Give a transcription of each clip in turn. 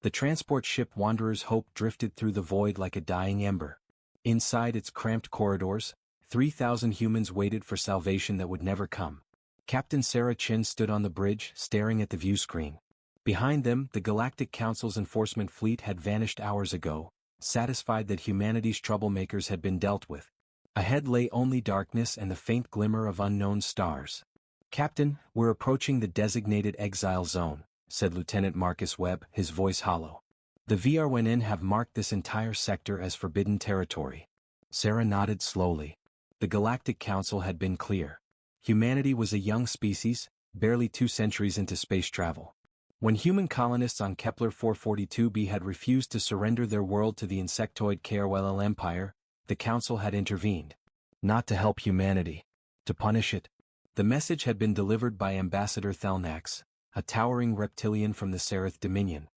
The transport ship Wanderer's Hope drifted through the void like a dying ember. Inside its cramped corridors, 3,000 humans waited for salvation that would never come. Captain Sarah Chin stood on the bridge, staring at the view screen. Behind them, the Galactic Council's enforcement fleet had vanished hours ago, satisfied that humanity's troublemakers had been dealt with. Ahead lay only darkness and the faint glimmer of unknown stars. "Captain, we're approaching the designated exile zone," said Lieutenant Marcus Webb, his voice hollow. "The VRWN have marked this entire sector as forbidden territory." Sarah nodded slowly. The Galactic Council had been clear. Humanity was a young species, barely 2 centuries into space travel. When human colonists on Kepler 442b had refused to surrender their world to the insectoid KRLL Empire, the Council had intervened. Not to help humanity, to punish it. The message had been delivered by Ambassador Thelnax, a towering reptilian from the Seraph Dominion.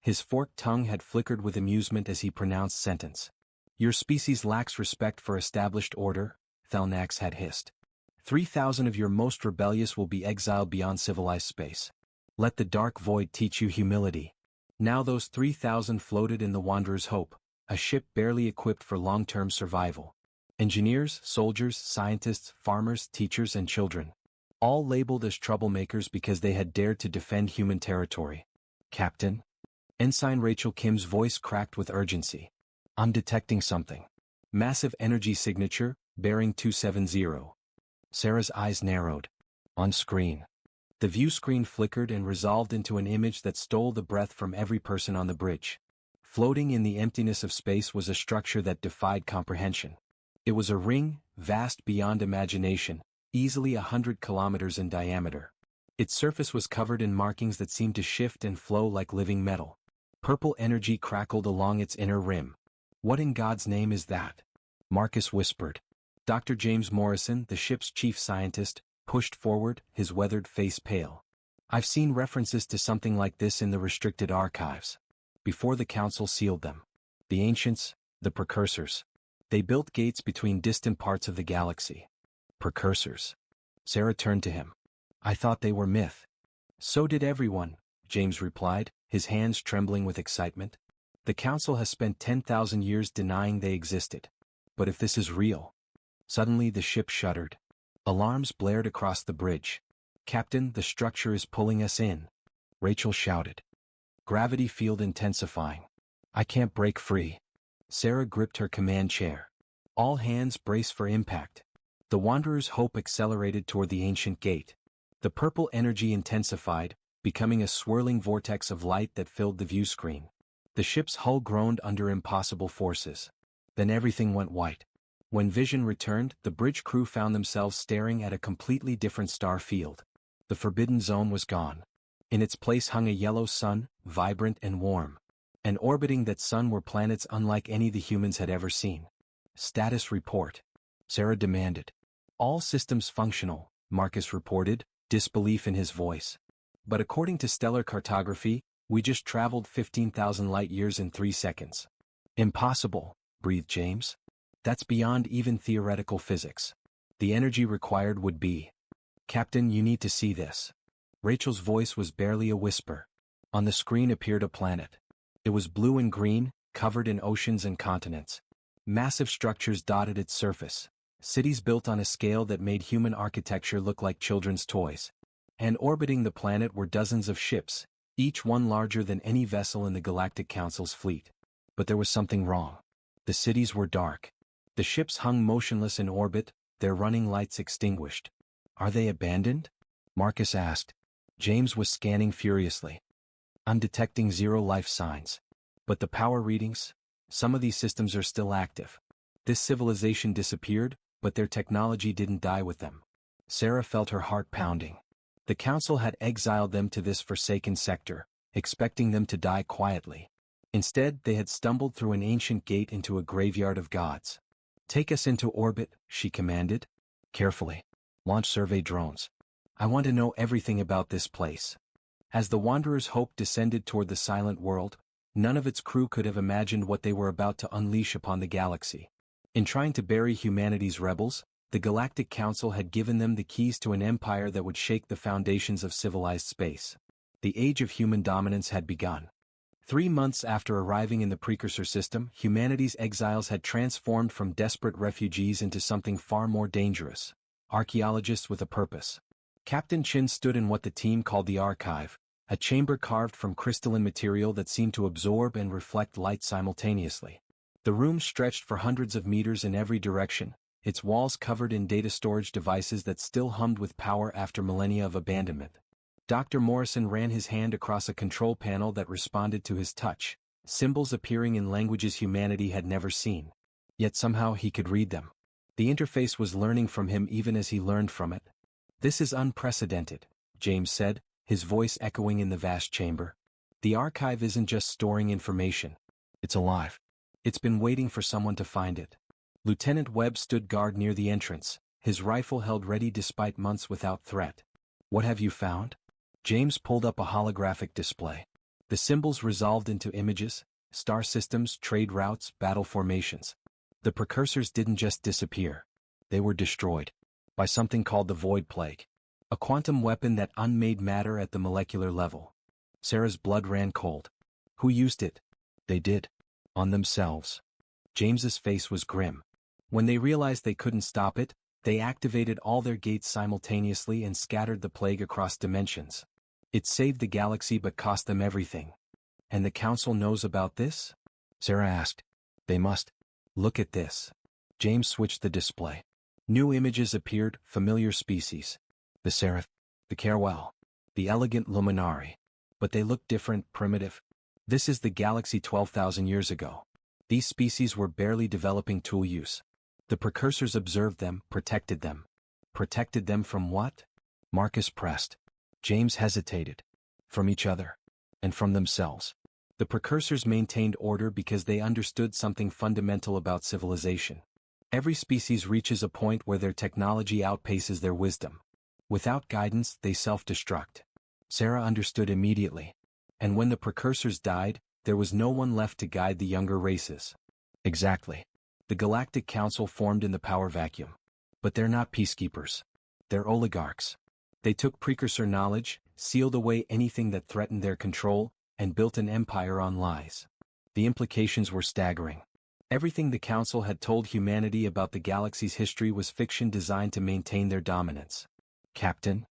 His forked tongue had flickered with amusement as he pronounced sentence. "Your species lacks respect for established order," Thelnax had hissed. 3,000 of your most rebellious will be exiled beyond civilized space. Let the dark void teach you humility." Now those 3,000 floated in the Wanderer's Hope, a ship barely equipped for long-term survival. Engineers, soldiers, scientists, farmers, teachers, and children. All labeled as troublemakers because they had dared to defend human territory. "Captain?" Ensign Rachel Kim's voice cracked with urgency. "I'm detecting something. Massive energy signature, bearing 270. Sarah's eyes narrowed. On screen. The view screen flickered and resolved into an image that stole the breath from every person on the bridge. Floating in the emptiness of space was a structure that defied comprehension. It was a ring, vast beyond imagination, easily 100 kilometers in diameter. Its surface was covered in markings that seemed to shift and flow like living metal. Purple energy crackled along its inner rim. "What in God's name is that?" Marcus whispered. Dr. James Morrison, the ship's chief scientist, pushed forward, his weathered face pale. "I've seen references to something like this in the restricted archives. Before the Council sealed them. The ancients, the precursors. They built gates between distant parts of the galaxy." Precursors. Sarah turned to him. "I thought they were myth." "So did everyone," James replied, his hands trembling with excitement. "The Council has spent 10,000 years denying they existed. But if this is real..." Suddenly the ship shuddered. Alarms blared across the bridge. "Captain, the structure is pulling us in," Rachel shouted. "Gravity field intensifying. I can't break free." Sarah gripped her command chair. "All hands brace for impact." The Wanderer's Hope accelerated toward the ancient gate. The purple energy intensified, becoming a swirling vortex of light that filled the view screen. The ship's hull groaned under impossible forces. Then everything went white. When vision returned, the bridge crew found themselves staring at a completely different star field. The forbidden zone was gone. In its place hung a yellow sun, vibrant and warm. And orbiting that sun were planets unlike any the humans had ever seen. "Status report," Sarah demanded. "All systems functional," Marcus reported, disbelief in his voice. "But according to stellar cartography, we just traveled 15,000 light-years in 3 seconds. "Impossible," breathed James. "That's beyond even theoretical physics. The energy required would be..." "Captain, you need to see this." Rachel's voice was barely a whisper. On the screen appeared a planet. It was blue and green, covered in oceans and continents. Massive structures dotted its surface. Cities built on a scale that made human architecture look like children's toys. And orbiting the planet were dozens of ships, each one larger than any vessel in the Galactic Council's fleet. But there was something wrong. The cities were dark. The ships hung motionless in orbit, their running lights extinguished. "Are they abandoned?" Marcus asked. James was scanning furiously. "I'm detecting 0 life signs. But the power readings? Some of these systems are still active. This civilization disappeared, but their technology didn't die with them." Sarah felt her heart pounding. The Council had exiled them to this forsaken sector, expecting them to die quietly. Instead, they had stumbled through an ancient gate into a graveyard of gods. "Take us into orbit," she commanded. "Carefully. Launch survey drones. I want to know everything about this place." As the Wanderer's Hope descended toward the silent world, none of its crew could have imagined what they were about to unleash upon the galaxy. In trying to bury humanity's rebels, the Galactic Council had given them the keys to an empire that would shake the foundations of civilized space. The age of human dominance had begun. 3 months after arriving in the precursor system, humanity's exiles had transformed from desperate refugees into something far more dangerous. Archaeologists with a purpose. Captain Chin stood in what the team called the archive, a chamber carved from crystalline material that seemed to absorb and reflect light simultaneously. The room stretched for hundreds of meters in every direction, its walls covered in data storage devices that still hummed with power after millennia of abandonment. Dr. Morrison ran his hand across a control panel that responded to his touch, symbols appearing in languages humanity had never seen. Yet somehow he could read them. The interface was learning from him even as he learned from it. "This is unprecedented," James said, his voice echoing in the vast chamber. "The archive isn't just storing information. It's alive. It's been waiting for someone to find it." Lieutenant Webb stood guard near the entrance, his rifle held ready despite months without threat. "What have you found?" James pulled up a holographic display. The symbols resolved into images, star systems, trade routes, battle formations. The precursors didn't just disappear. They were destroyed. By something called the Void Plague. A quantum weapon that unmade matter at the molecular level. Sarah's blood ran cold. "Who used it?" "They did. On themselves." James's face was grim. "When they realized they couldn't stop it, they activated all their gates simultaneously and scattered the plague across dimensions. It saved the galaxy but cost them everything." "And the Council knows about this?" Sarah asked. "They must. Look at this." James switched the display. New images appeared, familiar species. The Seraph, the Carwell, the elegant Luminari. But they looked different, primitive. "This is the galaxy 12,000 years ago. These species were barely developing tool use. The precursors observed them, protected them." "Protected them from what?" Marcus pressed. James hesitated. "From each other. And from themselves." The precursors maintained order because they understood something fundamental about civilization. Every species reaches a point where their technology outpaces their wisdom. Without guidance, they self-destruct. Sarah understood immediately. And when the precursors died, there was no one left to guide the younger races. Exactly. The Galactic Council formed in the power vacuum. But they're not peacekeepers. They're oligarchs. They took precursor knowledge, sealed away anything that threatened their control, and built an empire on lies. The implications were staggering. Everything the Council had told humanity about the galaxy's history was fiction designed to maintain their dominance. "Captain?"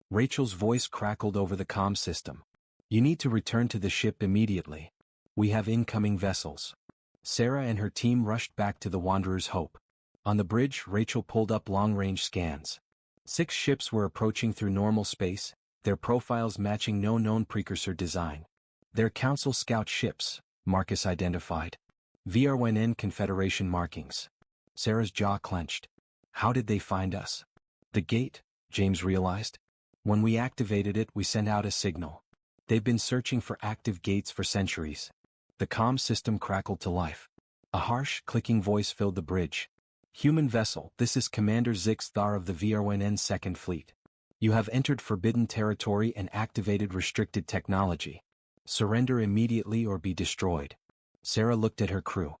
Rachel's voice crackled over the comm system. "You need to return to the ship immediately. We have incoming vessels." Sarah and her team rushed back to the Wanderer's Hope. On the bridge, Rachel pulled up long-range scans. 6 ships were approaching through normal space, their profiles matching no known precursor design. "They're Council scout ships," Marcus identified. "VRNN Confederation markings." Sarah's jaw clenched. "How did they find us?" "The gate," James realized. "When we activated it, we sent out a signal. They've been searching for active gates for centuries." The comm system crackled to life. A harsh, clicking voice filled the bridge. "Human vessel, this is Commander Zix Thar of the VRNN Second Fleet. You have entered forbidden territory and activated restricted technology. Surrender immediately or be destroyed." Sarah looked at her crew.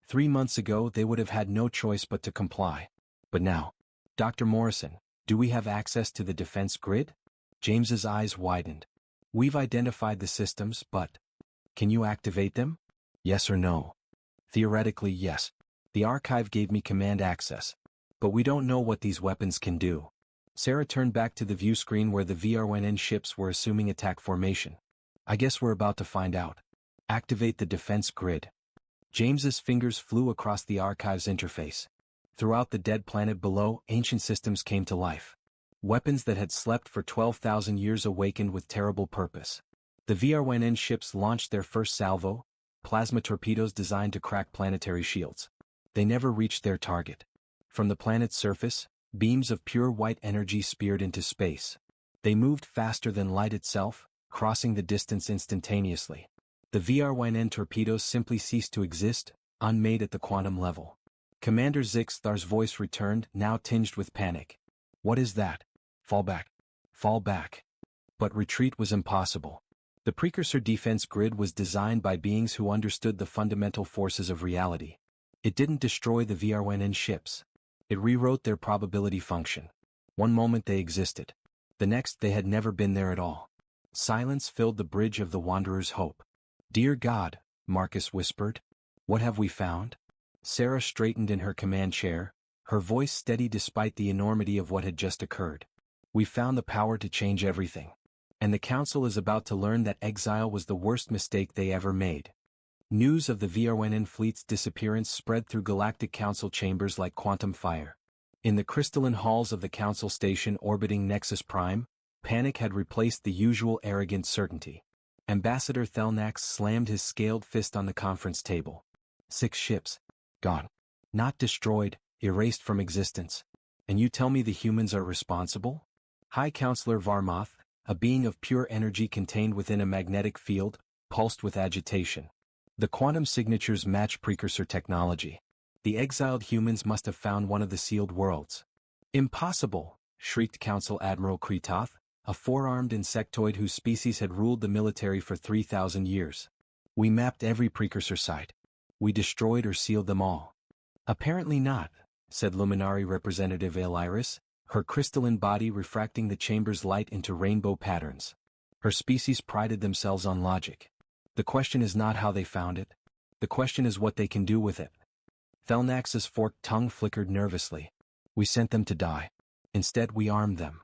3 months ago they would have had no choice but to comply. But now, "Dr. Morrison, do we have access to the defense grid?" James's eyes widened. "We've identified the systems, but can you activate them? Yes or no?" "Theoretically, yes. The archive gave me command access. But we don't know what these weapons can do." Sarah turned back to the view screen where the VRNN ships were assuming attack formation. "I guess we're about to find out. Activate the defense grid." James's fingers flew across the archive's interface. Throughout the dead planet below, ancient systems came to life. Weapons that had slept for 12,000 years awakened with terrible purpose. The VRNN ships launched their first salvo, plasma torpedoes designed to crack planetary shields. They never reached their target. From the planet's surface, beams of pure white energy speared into space. They moved faster than light itself, crossing the distance instantaneously. The VRNN torpedoes simply ceased to exist, unmade at the quantum level. Commander Zix Thar's voice returned, now tinged with panic. "What is that?" "Fall back. Fall back." But retreat was impossible. The precursor defense grid was designed by beings who understood the fundamental forces of reality. It didn't destroy the VRNN ships. It rewrote their probability function. One moment they existed. The next they had never been there at all. Silence filled the bridge of the Wanderer's Hope. Dear God, Marcus whispered. What have we found? Sarah straightened in her command chair, her voice steady despite the enormity of what had just occurred. We found the power to change everything. And the Council is about to learn that exile was the worst mistake they ever made. News of the VRNN fleet's disappearance spread through Galactic Council chambers like quantum fire. In the crystalline halls of the Council station orbiting Nexus Prime, panic had replaced the usual arrogant certainty. Ambassador Thelnax slammed his scaled fist on the conference table. 6 ships. Gone. Not destroyed, erased from existence. And you tell me the humans are responsible? High Counselor Varmoth, a being of pure energy contained within a magnetic field, pulsed with agitation. The quantum signatures match precursor technology. The exiled humans must have found one of the sealed worlds. Impossible, shrieked Council Admiral Kretoth, a 4-armed insectoid whose species had ruled the military for 3,000 years. We mapped every precursor site. We destroyed or sealed them all. Apparently not, said Luminari Representative Aliris, her crystalline body refracting the chamber's light into rainbow patterns. Her species prided themselves on logic. The question is not how they found it. The question is what they can do with it. Thelnax's forked tongue flickered nervously. We sent them to die. Instead we armed them.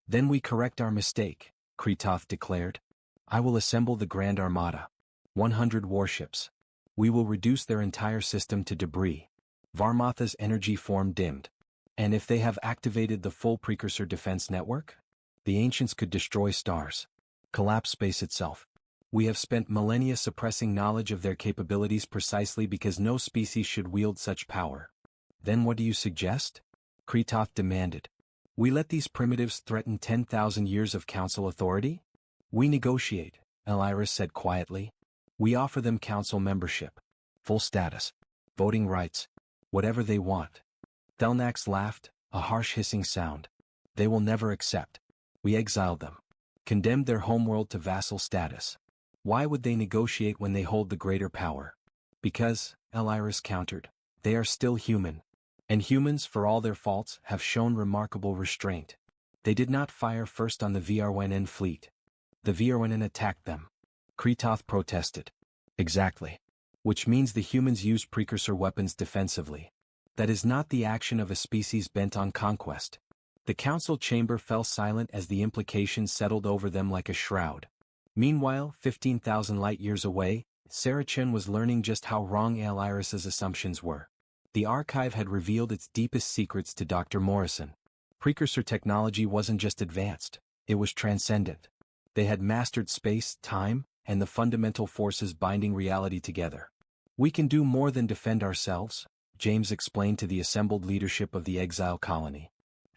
Then we correct our mistake, Kretoth declared. I will assemble the Grand Armada. 100 warships. We will reduce their entire system to debris. Varmotha's energy form dimmed. And if they have activated the full precursor defense network? The ancients could destroy stars. Collapse space itself. We have spent millennia suppressing knowledge of their capabilities precisely because no species should wield such power. Then what do you suggest? Kretoth demanded. We let these primitives threaten 10,000 years of council authority? We negotiate, Aliris said quietly. We offer them council membership. Full status. Voting rights. Whatever they want. Thelnax laughed, a harsh hissing sound. They will never accept. We exiled them. Condemned their homeworld to vassal status. Why would they negotiate when they hold the greater power? Because, Aliris countered, they are still human. And humans, for all their faults, have shown remarkable restraint. They did not fire first on the VRNN fleet. The VRNN attacked them. Kretoth protested. Exactly. Which means the humans used precursor weapons defensively. That is not the action of a species bent on conquest. The council chamber fell silent as the implications settled over them like a shroud. Meanwhile, 15,000 light-years away, Sarah Chen was learning just how wrong Aliris's assumptions were. The archive had revealed its deepest secrets to Dr. Morrison. Precursor technology wasn't just advanced, it was transcendent. They had mastered space, time, and the fundamental forces binding reality together. We can do more than defend ourselves, James explained to the assembled leadership of the exile colony.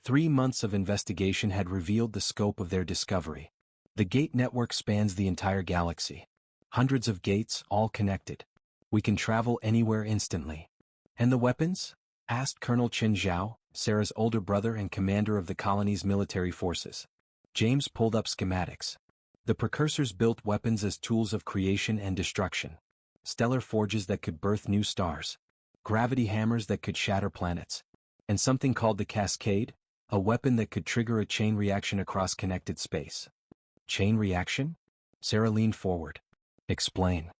3 months of investigation had revealed the scope of their discovery. The gate network spans the entire galaxy. Hundreds of gates, all connected. We can travel anywhere instantly. And the weapons? Asked Colonel Chen Zhao, Sarah's older brother and commander of the colony's military forces. James pulled up schematics. The precursors built weapons as tools of creation and destruction. Stellar forges that could birth new stars. Gravity hammers that could shatter planets. And something called the Cascade, a weapon that could trigger a chain reaction across connected space. Chain reaction? Sarah leaned forward. Explain.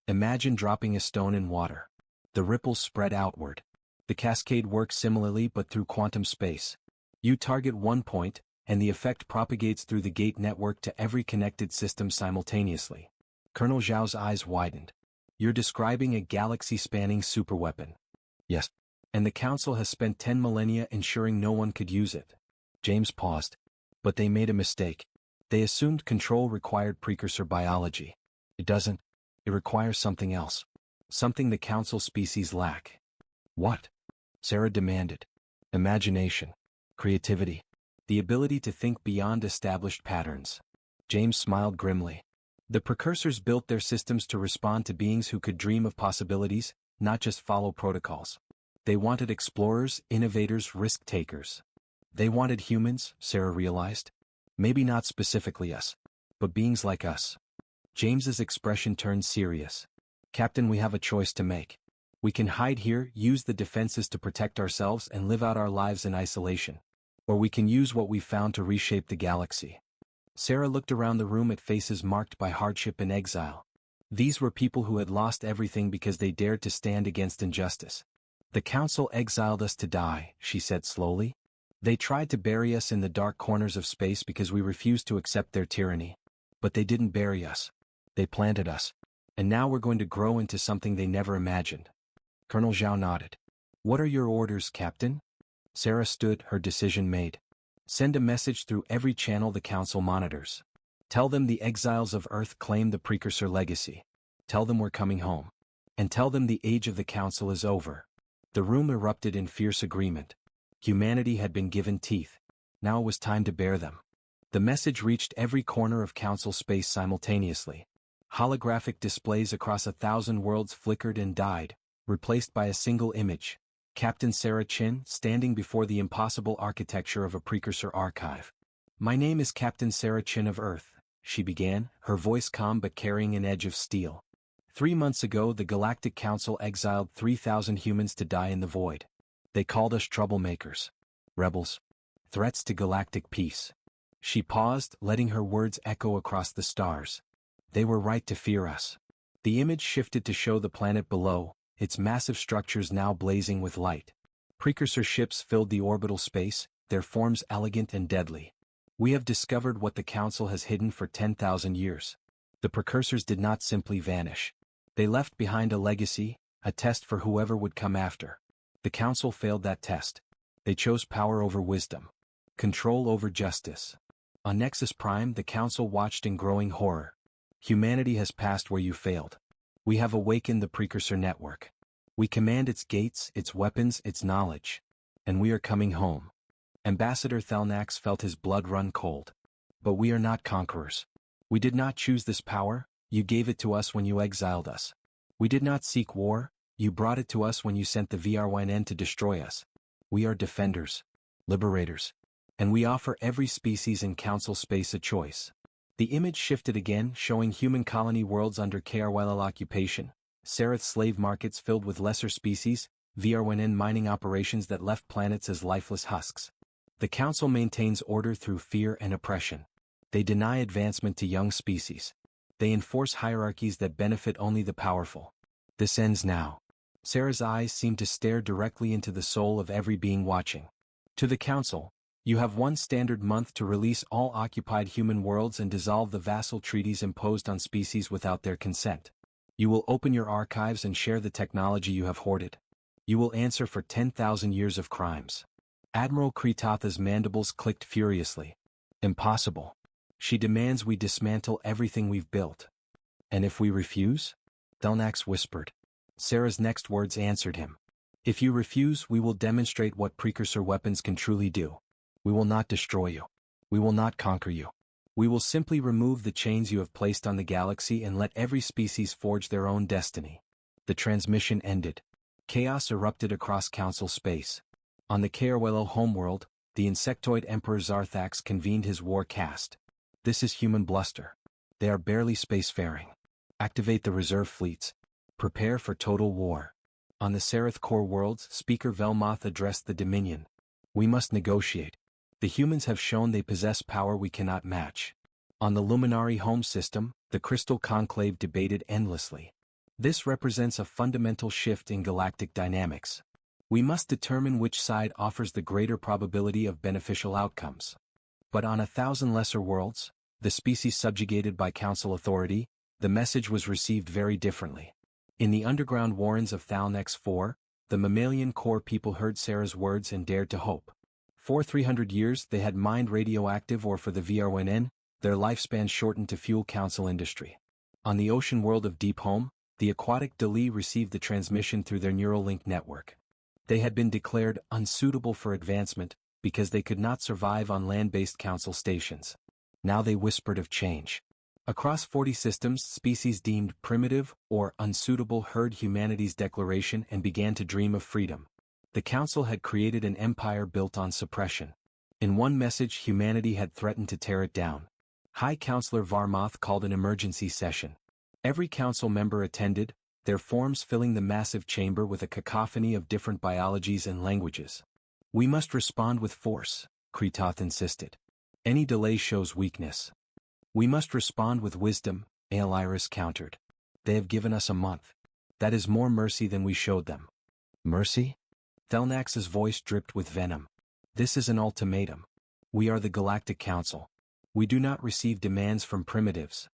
Imagine dropping a stone in water. The ripples spread outward. The cascade works similarly but through quantum space. You target one point, and the effect propagates through the gate network to every connected system simultaneously. Colonel Zhao's eyes widened. You're describing a galaxy-spanning superweapon. Yes. And the Council has spent 10 millennia ensuring no one could use it. James paused. But they made a mistake. They assumed control required precursor biology. It doesn't. It requires something else. Something the Council species lack. What? Sarah demanded. Imagination. Creativity. The ability to think beyond established patterns. James smiled grimly. The precursors built their systems to respond to beings who could dream of possibilities, not just follow protocols. They wanted explorers, innovators, risk-takers. They wanted humans, Sarah realized. Maybe not specifically us, but beings like us. James's expression turned serious. Captain, we have a choice to make. We can hide here, use the defenses to protect ourselves and live out our lives in isolation. Or we can use what we found to reshape the galaxy. Sarah looked around the room at faces marked by hardship and exile. These were people who had lost everything because they dared to stand against injustice. The council exiled us to die, she said slowly. They tried to bury us in the dark corners of space because we refused to accept their tyranny. But they didn't bury us. They planted us. And now we're going to grow into something they never imagined. Colonel Zhao nodded. What are your orders, Captain? Sarah stood, her decision made. Send a message through every channel the council monitors. Tell them the exiles of Earth claim the precursor legacy. Tell them we're coming home. And tell them the age of the council is over. The room erupted in fierce agreement. Humanity had been given teeth. Now it was time to bear them. The message reached every corner of council space simultaneously. Holographic displays across 1,000 worlds flickered and died, replaced by a single image. Captain Sarah Chin standing before the impossible architecture of a precursor archive. My name is Captain Sarah Chin of Earth, she began, her voice calm but carrying an edge of steel. 3 months ago the Galactic Council exiled 3,000 humans to die in the void. They called us troublemakers, rebels, threats to galactic peace. She paused, letting her words echo across the stars. They were right to fear us. The image shifted to show the planet below, its massive structures now blazing with light. Precursor ships filled the orbital space, their forms elegant and deadly. We have discovered what the Council has hidden for 10,000 years. The precursors did not simply vanish. They left behind a legacy, a test for whoever would come after. The Council failed that test. They chose power over wisdom, control over justice. On Nexus Prime the Council watched in growing horror. Humanity has passed where you failed. We have awakened the Precursor Network. We command its gates, its weapons, its knowledge. And we are coming home. Ambassador Thelnax felt his blood run cold. But we are not conquerors. We did not choose this power, you gave it to us when you exiled us. We did not seek war, you brought it to us when you sent the VRYN to destroy us. We are defenders, liberators. And we offer every species in Council space a choice. The image shifted again, showing human colony worlds under KRYL occupation, Sereth slave markets filled with lesser species, VRYN mining operations that left planets as lifeless husks. The Council maintains order through fear and oppression. They deny advancement to young species. They enforce hierarchies that benefit only the powerful. This ends now. Sarah's eyes seemed to stare directly into the soul of every being watching. To the Council, you have one standard month to release all occupied human worlds and dissolve the vassal treaties imposed on species without their consent. You will open your archives and share the technology you have hoarded. You will answer for 10,000 years of crimes. Admiral Kritatha's mandibles clicked furiously. Impossible. She demands we dismantle everything we've built. And if we refuse? Thelnax whispered. Sarah's next words answered him. If you refuse, we will demonstrate what precursor weapons can truly do. We will not destroy you. We will not conquer you. We will simply remove the chains you have placed on the galaxy and let every species forge their own destiny. The transmission ended. Chaos erupted across Council space. On the KRWL homeworld, the insectoid Emperor Zarthax convened his war cast. This is human bluster. They are barely spacefaring. Activate the reserve fleets. Prepare for total war. On the Sereth core worlds, Speaker Velmoth addressed the Dominion. We must negotiate. The humans have shown they possess power we cannot match. On the Luminari home system, the Crystal Conclave debated endlessly. This represents a fundamental shift in galactic dynamics. We must determine which side offers the greater probability of beneficial outcomes. But on 1,000 lesser worlds, the species subjugated by Council authority, the message was received very differently. In the underground warrens of Thalnex 4, the mammalian core people heard Sarah's words and dared to hope. For 300 years they had mined radioactive ore for the VRWN, their lifespan shortened to fuel Council industry. On the ocean world of Deep Home, the aquatic Dali received the transmission through their neural link network. They had been declared unsuitable for advancement because they could not survive on land-based Council stations. Now they whispered of change. Across 40 systems, species deemed primitive or unsuitable heard humanity's declaration and began to dream of freedom. The Council had created an empire built on suppression. In one message humanity had threatened to tear it down. High Counselor Varmoth called an emergency session. Every Council member attended, their forms filling the massive chamber with a cacophony of different biologies and languages. We must respond with force, Kritoth insisted. Any delay shows weakness. We must respond with wisdom, Aeliris countered. They have given us a month. That is more mercy than we showed them. Mercy? Thelnax's voice dripped with venom. This is an ultimatum. We are the Galactic Council. We do not receive demands from primitives.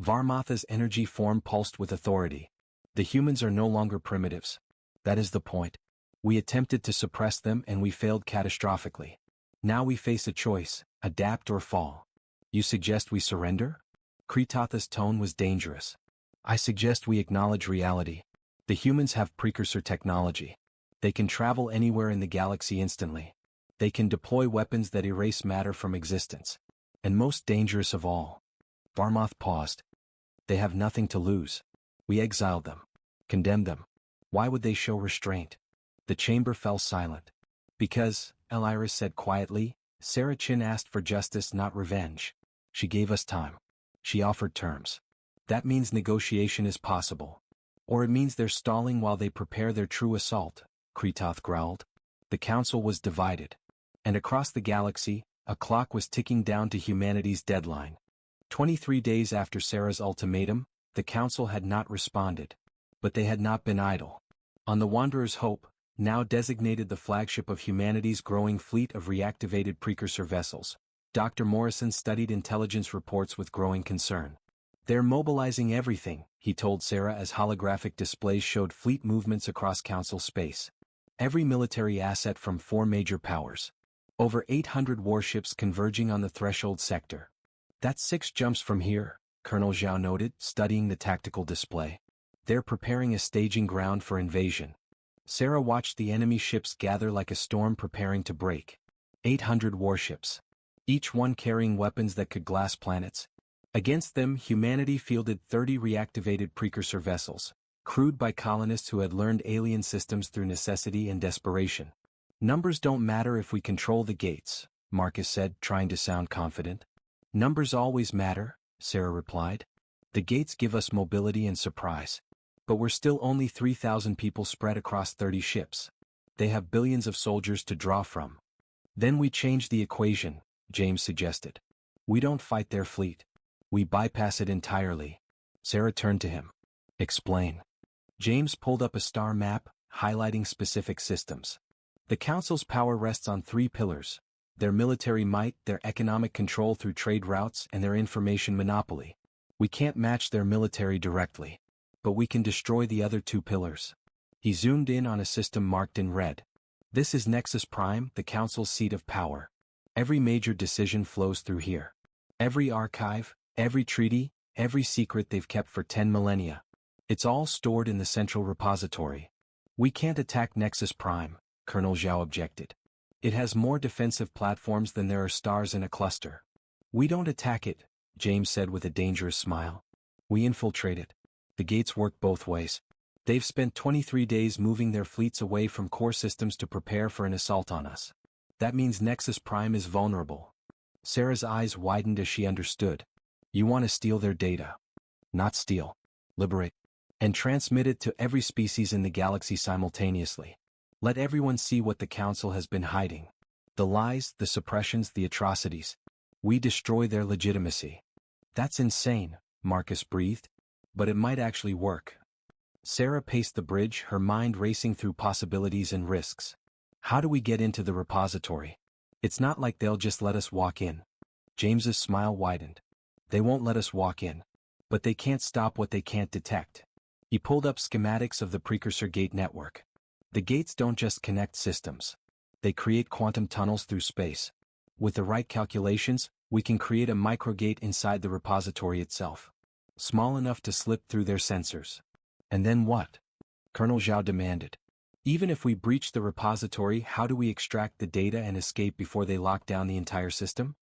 Varmatha's energy form pulsed with authority. The humans are no longer primitives. That is the point. We attempted to suppress them and we failed catastrophically. Now we face a choice, adapt or fall. You suggest we surrender? Kritatha's tone was dangerous. I suggest we acknowledge reality. The humans have precursor technology. They can travel anywhere in the galaxy instantly. They can deploy weapons that erase matter from existence. And most dangerous of all. Varmath paused. They have nothing to lose. We exiled them. Condemned them. Why would they show restraint? The chamber fell silent. Because, Eliris said quietly, Sarah Chin asked for justice, not revenge. She gave us time. She offered terms. That means negotiation is possible. Or it means they're stalling while they prepare their true assault, Kritath growled. The council was divided. And across the galaxy, a clock was ticking down to humanity's deadline. 23 days after Sarah's ultimatum, the council had not responded. But they had not been idle. On the Wanderer's Hope, now designated the flagship of humanity's growing fleet of reactivated precursor vessels, Dr. Morrison studied intelligence reports with growing concern. They're mobilizing everything, he told Sarah as holographic displays showed fleet movements across council space. Every military asset from 4 major powers. Over 800 warships converging on the threshold sector. That's 6 jumps from here, Colonel Zhao noted, studying the tactical display. They're preparing a staging ground for invasion. Sarah watched the enemy ships gather like a storm preparing to break. 800 warships. Each one carrying weapons that could glass planets. Against them, humanity fielded 30 reactivated precursor vessels, crewed by colonists who had learned alien systems through necessity and desperation. Numbers don't matter if we control the gates, Marcus said, trying to sound confident. Numbers always matter, Sarah replied. The gates give us mobility and surprise. But we're still only 3,000 people spread across 30 ships. They have billions of soldiers to draw from. Then we change the equation, James suggested. We don't fight their fleet. We bypass it entirely. Sarah turned to him. Explain. James pulled up a star map, highlighting specific systems. The Council's power rests on 3 pillars: their military might, their economic control through trade routes, and their information monopoly. We can't match their military directly. But we can destroy the other 2 pillars. He zoomed in on a system marked in red. This is Nexus Prime, the Council's seat of power. Every major decision flows through here. Every archive, every treaty, every secret they've kept for 10 millennia. It's all stored in the central repository. We can't attack Nexus Prime, Colonel Zhao objected. It has more defensive platforms than there are stars in a cluster. We don't attack it, James said with a dangerous smile. We infiltrate it. The gates work both ways. They've spent 23 days moving their fleets away from core systems to prepare for an assault on us. That means Nexus Prime is vulnerable. Sarah's eyes widened as she understood. You want to steal their data. Not steal. Liberate. And transmit it to every species in the galaxy simultaneously. Let everyone see what the Council has been hiding. The lies, the suppressions, the atrocities. We destroy their legitimacy. That's insane, Marcus breathed. But it might actually work. Sarah paced the bridge, her mind racing through possibilities and risks. How do we get into the repository? It's not like they'll just let us walk in. James's smile widened. They won't let us walk in. But they can't stop what they can't detect. He pulled up schematics of the precursor gate network. The gates don't just connect systems. They create quantum tunnels through space. With the right calculations, we can create a microgate inside the repository itself. Small enough to slip through their sensors. And then what? Colonel Zhao demanded. Even if we breach the repository, how do we extract the data and escape before they lock down the entire system?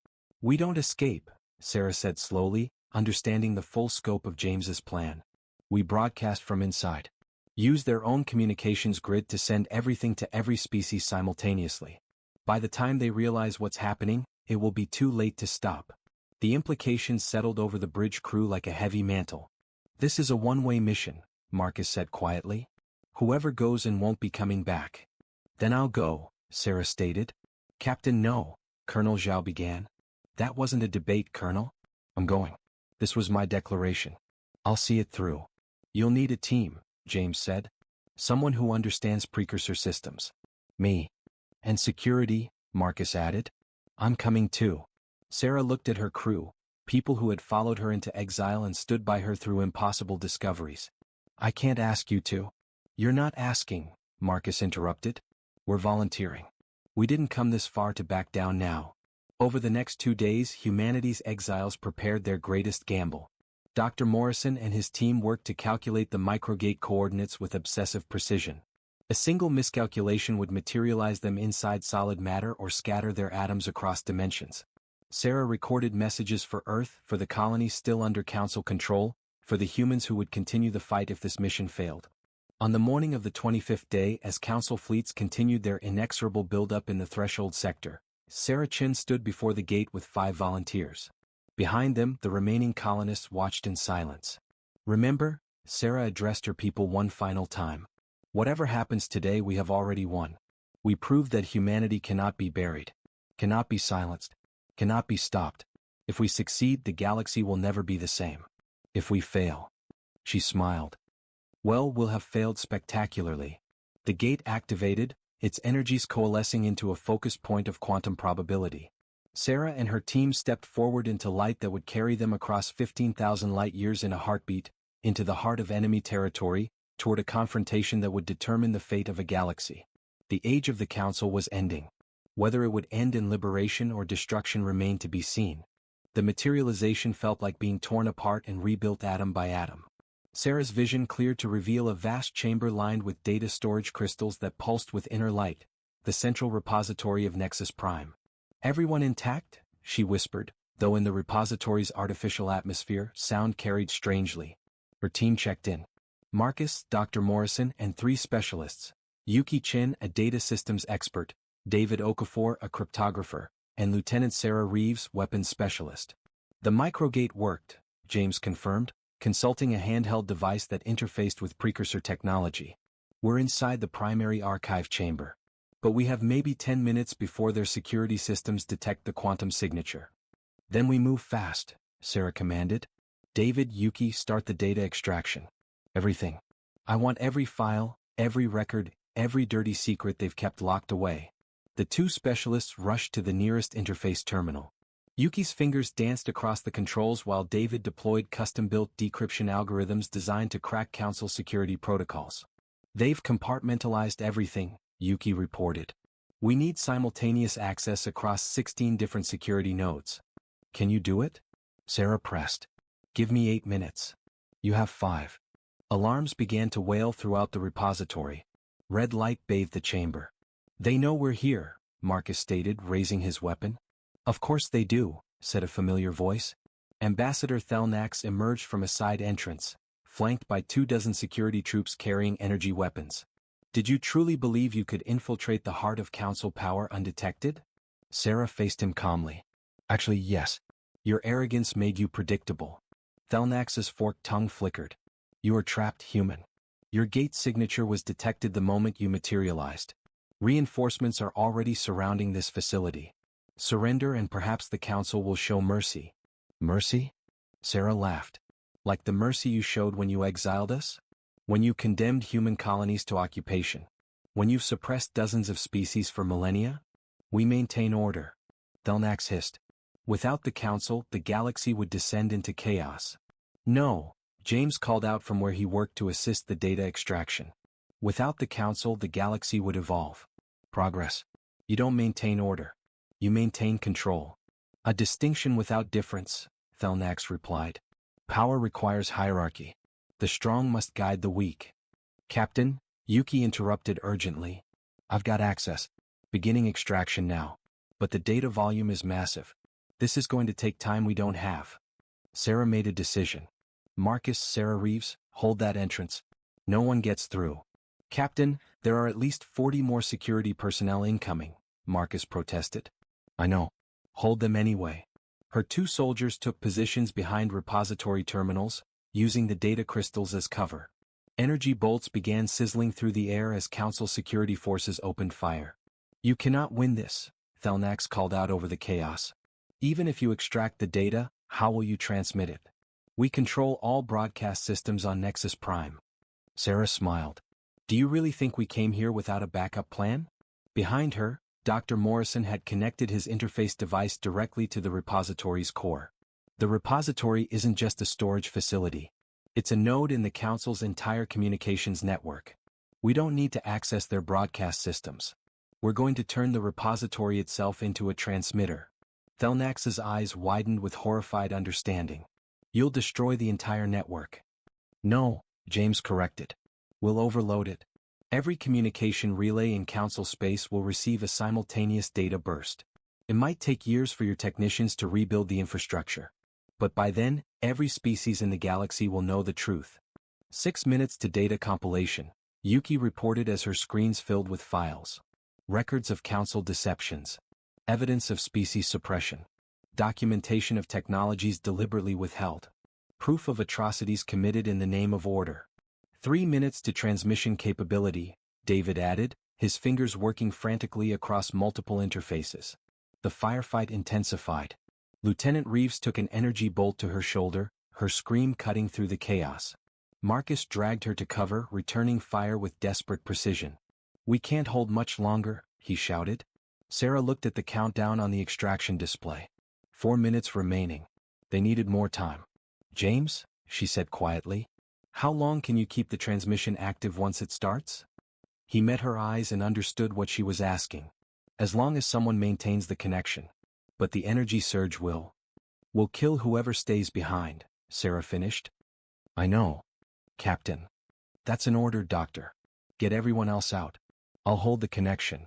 We don't escape, Sarah said slowly, understanding the full scope of James's plan. We broadcast from inside. Use their own communications grid to send everything to every species simultaneously. By the time they realize what's happening, it will be too late to stop. The implications settled over the bridge crew like a heavy mantle. This is a one-way mission, Marcus said quietly. Whoever goes and won't be coming back. Then I'll go, Sarah stated. Captain, no, Colonel Zhao began. That wasn't a debate, Colonel. I'm going. This was my declaration. I'll see it through. You'll need a team, James said. Someone who understands precursor systems. Me. And security, Marcus added. I'm coming too. Sarah looked at her crew, people who had followed her into exile and stood by her through impossible discoveries. I can't ask you to. You're not asking, Marcus interrupted. We're volunteering. We didn't come this far to back down now. Over the next 2 days, humanity's exiles prepared their greatest gamble. Dr. Morrison and his team worked to calculate the microgate coordinates with obsessive precision. A single miscalculation would materialize them inside solid matter or scatter their atoms across dimensions. Sarah recorded messages for Earth, for the colonies still under Council control, for the humans who would continue the fight if this mission failed. On the morning of the 25th day, as Council fleets continued their inexorable buildup in the Threshold sector, Sarah Chin stood before the gate with 5 volunteers. Behind them, the remaining colonists watched in silence. Remember, Sarah addressed her people one final time. Whatever happens today, we have already won. We proved that humanity cannot be buried, cannot be silenced, cannot be stopped. If we succeed, the galaxy will never be the same. If we fail, she smiled. Well, we'll have failed spectacularly. The gate activated, its energies coalescing into a focused point of quantum probability. Sarah and her team stepped forward into light that would carry them across 15,000 light-years in a heartbeat, into the heart of enemy territory, toward a confrontation that would determine the fate of a galaxy. The age of the Council was ending. Whether it would end in liberation or destruction remained to be seen. The materialization felt like being torn apart and rebuilt atom by atom. Sarah's vision cleared to reveal a vast chamber lined with data storage crystals that pulsed with inner light, the central repository of Nexus Prime. Everyone intact? She whispered, though in the repository's artificial atmosphere, sound carried strangely. Her team checked in. Marcus, Dr. Morrison, and 3 specialists. Yuki Chin, a data systems expert, David Okafor, a cryptographer, and Lieutenant Sarah Reeves, weapons specialist. The microgate worked, James confirmed, consulting a handheld device that interfaced with precursor technology. We're inside the primary archive chamber. But we have maybe 10 minutes before their security systems detect the quantum signature. Then we move fast, Sarah commanded. David, Yuki, start the data extraction. Everything. I want every file, every record, every dirty secret they've kept locked away. The 2 specialists rushed to the nearest interface terminal. Yuki's fingers danced across the controls while David deployed custom-built decryption algorithms designed to crack Council security protocols. They've compartmentalized everything, Yuki reported. We need simultaneous access across 16 different security nodes. Can you do it? Sarah pressed. Give me 8 minutes. You have 5. Alarms began to wail throughout the repository. Red light bathed the chamber. They know we're here, Marcus stated, raising his weapon. Of course they do, said a familiar voice. Ambassador Thelnax emerged from a side entrance, flanked by 24 security troops carrying energy weapons. Did you truly believe you could infiltrate the heart of Council power undetected? Sarah faced him calmly. Actually, yes. Your arrogance made you predictable. Thelnax's forked tongue flickered. You are trapped, human. Your gate signature was detected the moment you materialized. Reinforcements are already surrounding this facility. Surrender and perhaps the Council will show mercy. Mercy? Sarah laughed. Like the mercy you showed when you exiled us? When you condemned human colonies to occupation? When you've suppressed dozens of species for millennia? We maintain order. Thelnax hissed. Without the Council, the galaxy would descend into chaos. No, James called out from where he worked to assist the data extraction. Without the Council, the galaxy would evolve. Progress. You don't maintain order. You maintain control. A distinction without difference, Thelnax replied. Power requires hierarchy. The strong must guide the weak. Captain, Yuki interrupted urgently. I've got access. Beginning extraction now. But the data volume is massive. This is going to take time we don't have. Sarah made a decision. Marcus, Sarah Reeves, hold that entrance. No one gets through. Captain, there are at least 40 more security personnel incoming, Marcus protested. I know. Hold them anyway. Her 2 soldiers took positions behind repository terminals, using the data crystals as cover. Energy bolts began sizzling through the air as Council security forces opened fire. You cannot win this, Thelnax called out over the chaos. Even if you extract the data, how will you transmit it? We control all broadcast systems on Nexus Prime. Sarah smiled. Do you really think we came here without a backup plan? Behind her, Dr. Morrison had connected his interface device directly to the repository's core. The repository isn't just a storage facility. It's a node in the Council's entire communications network. We don't need to access their broadcast systems. We're going to turn the repository itself into a transmitter. Thelnax's eyes widened with horrified understanding. You'll destroy the entire network. No, James corrected. We'll overload it. Every communication relay in Council space will receive a simultaneous data burst. It might take years for your technicians to rebuild the infrastructure. But by then, every species in the galaxy will know the truth. 6 minutes to data compilation, Yuki reported as her screens filled with files. Records of Council deceptions. Evidence of species suppression. Documentation of technologies deliberately withheld. Proof of atrocities committed in the name of order. 3 minutes to transmission capability, David added, his fingers working frantically across multiple interfaces. The firefight intensified. Lieutenant Reeves took an energy bolt to her shoulder, her scream cutting through the chaos. Marcus dragged her to cover, returning fire with desperate precision. We can't hold much longer, he shouted. Sarah looked at the countdown on the extraction display. 4 minutes remaining. They needed more time. James, she said quietly, how long can you keep the transmission active once it starts? He met her eyes and understood what she was asking. As long as someone maintains the connection. But the energy surge will kill whoever stays behind, Sarah finished. I know, Captain. That's an order, Doctor. Get everyone else out. I'll hold the connection.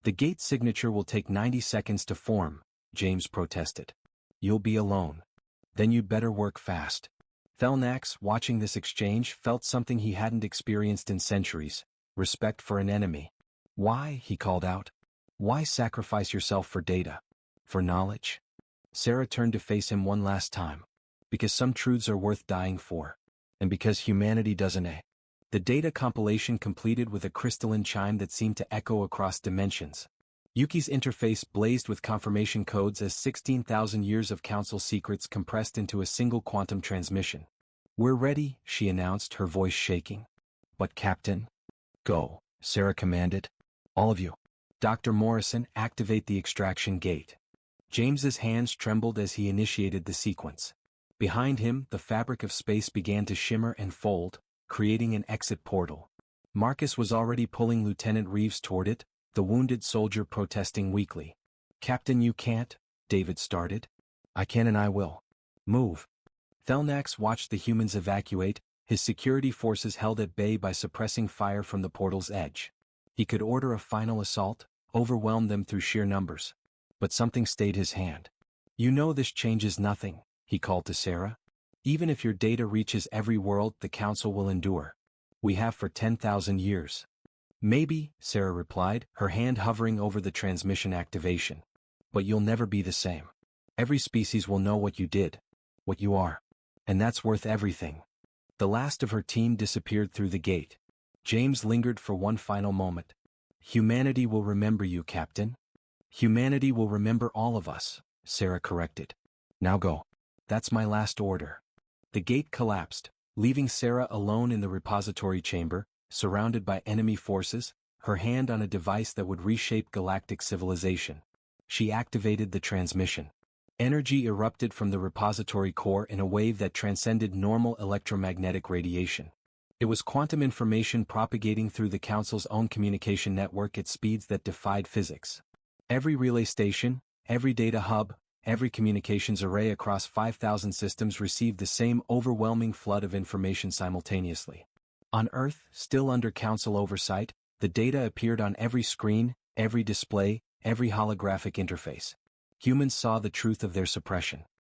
The gate signature will take 90 seconds to form, James protested. You'll be alone. Then you'd better work fast. Thelnax, watching this exchange, felt something he hadn't experienced in centuries, respect for an enemy. Why, he called out. Why sacrifice yourself for data? For knowledge? Sarah turned to face him one last time. Because some truths are worth dying for. And because humanity doesn't. The data compilation completed with a crystalline chime that seemed to echo across dimensions. Yuki's interface blazed with confirmation codes as 16,000 years of Council secrets compressed into a single quantum transmission. We're ready, she announced, her voice shaking. But Captain? Go, Sarah commanded. All of you. Dr. Morrison, activate the extraction gate. James's hands trembled as he initiated the sequence. Behind him, the fabric of space began to shimmer and fold, creating an exit portal. Marcus was already pulling Lieutenant Reeves toward it, the wounded soldier protesting weakly. Captain, you can't, David started. I can and I will. Move. Thelnax watched the humans evacuate, his security forces held at bay by suppressing fire from the portal's edge. He could order a final assault, overwhelm them through sheer numbers. But something stayed his hand. You know this changes nothing, he called to Sarah. Even if your data reaches every world, the Council will endure. We have for 10,000 years. Maybe, Sarah replied, her hand hovering over the transmission activation. But you'll never be the same. Every species will know what you did, what you are. And that's worth everything. The last of her team disappeared through the gate. James lingered for one final moment. Humanity will remember you, Captain. Humanity will remember all of us, Sarah corrected. Now go. That's my last order. The gate collapsed, leaving Sarah alone in the repository chamber, surrounded by enemy forces, her hand on a device that would reshape galactic civilization. She activated the transmission. Energy erupted from the repository core in a wave that transcended normal electromagnetic radiation. It was quantum information propagating through the Council's own communication network at speeds that defied physics. Every relay station, every data hub, every communications array across 5,000 systems received the same overwhelming flood of information simultaneously. On Earth, still under Council oversight, the data appeared on every screen, every display, every holographic interface. Humans saw the truth of their suppression.